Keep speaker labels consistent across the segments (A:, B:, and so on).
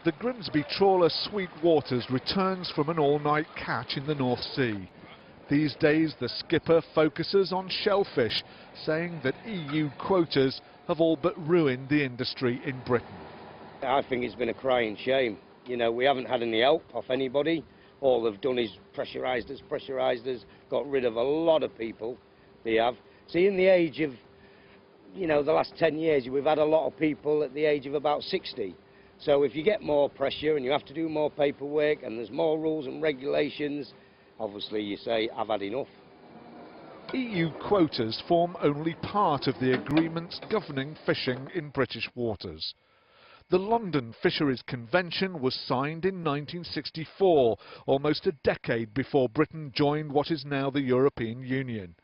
A: The Grimsby trawler Sweet Waters returns from an all-night catch in the North Sea. These days the skipper focuses on shellfish, saying that EU quotas have all but ruined the industry in Britain.
B: I think it's been a crying shame. You know, we haven't had any help off anybody. All they've done is pressurised us, got rid of a lot of people, they have. See, in the age of, you know, the last 10 years, we've had a lot of people at the age of about 60. So if you get more pressure and you have to do more paperwork and there's more rules and regulations, obviously you say, I've had enough.
A: EU quotas form only part of the agreements governing fishing in British waters. The London Fisheries Convention was signed in 1964, almost a decade before Britain joined what is now the European Union.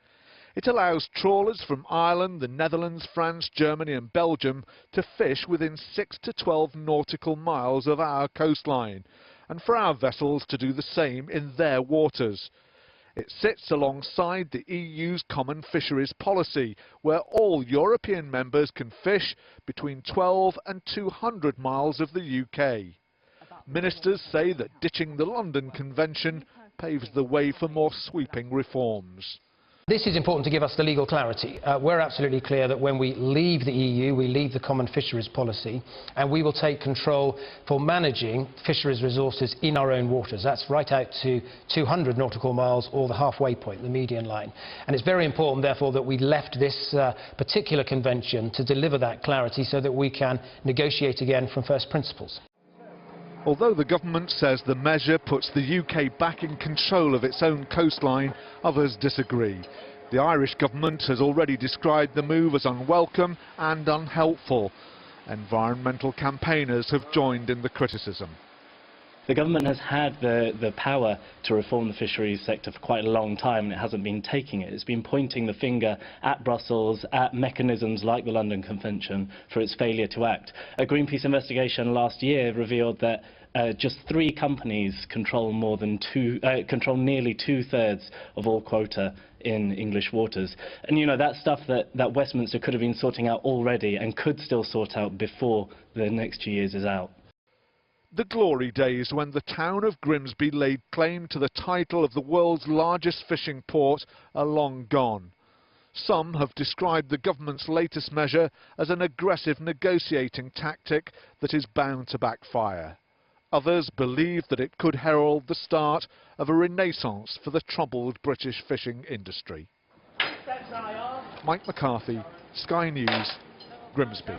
A: It allows trawlers from Ireland, the Netherlands, France, Germany and Belgium to fish within 6 to 12 nautical miles of our coastline, and for our vessels to do the same in their waters. It sits alongside the EU's common fisheries policy, where all European members can fish between 12 and 200 miles of the UK. Ministers say that ditching the London Convention paves the way for more sweeping reforms.
C: This is important to give us the legal clarity. We're absolutely clear that when we leave the EU, we leave the common fisheries policy, and we will take control for managing fisheries resources in our own waters. That's right out to 200 nautical miles or the halfway point, the median line. And it's very important, therefore, that we left this particular convention to deliver that clarity so that we can negotiate again from first principles.
A: Although the government says the measure puts the UK back in control of its own coastline, others disagree. The Irish government has already described the move as unwelcome and unhelpful. Environmental campaigners have joined in the criticism.
D: The government has had the power to reform the fisheries sector for quite a long time, and it hasn't been taking it. It's been pointing the finger at Brussels, at mechanisms like the London Convention for its failure to act. A Greenpeace investigation last year revealed that just 3 companies control nearly 2/3 of all quota in English waters. And you know, that's stuff that Westminster could have been sorting out already and could still sort out before the next 2 years is out.
A: The glory days when the town of Grimsby laid claim to the title of the world's largest fishing port are long gone. Some have described the government's latest measure as an aggressive negotiating tactic that is bound to backfire. Others believe that it could herald the start of a renaissance for the troubled British fishing industry. Mike McCarthy, Sky News, Grimsby.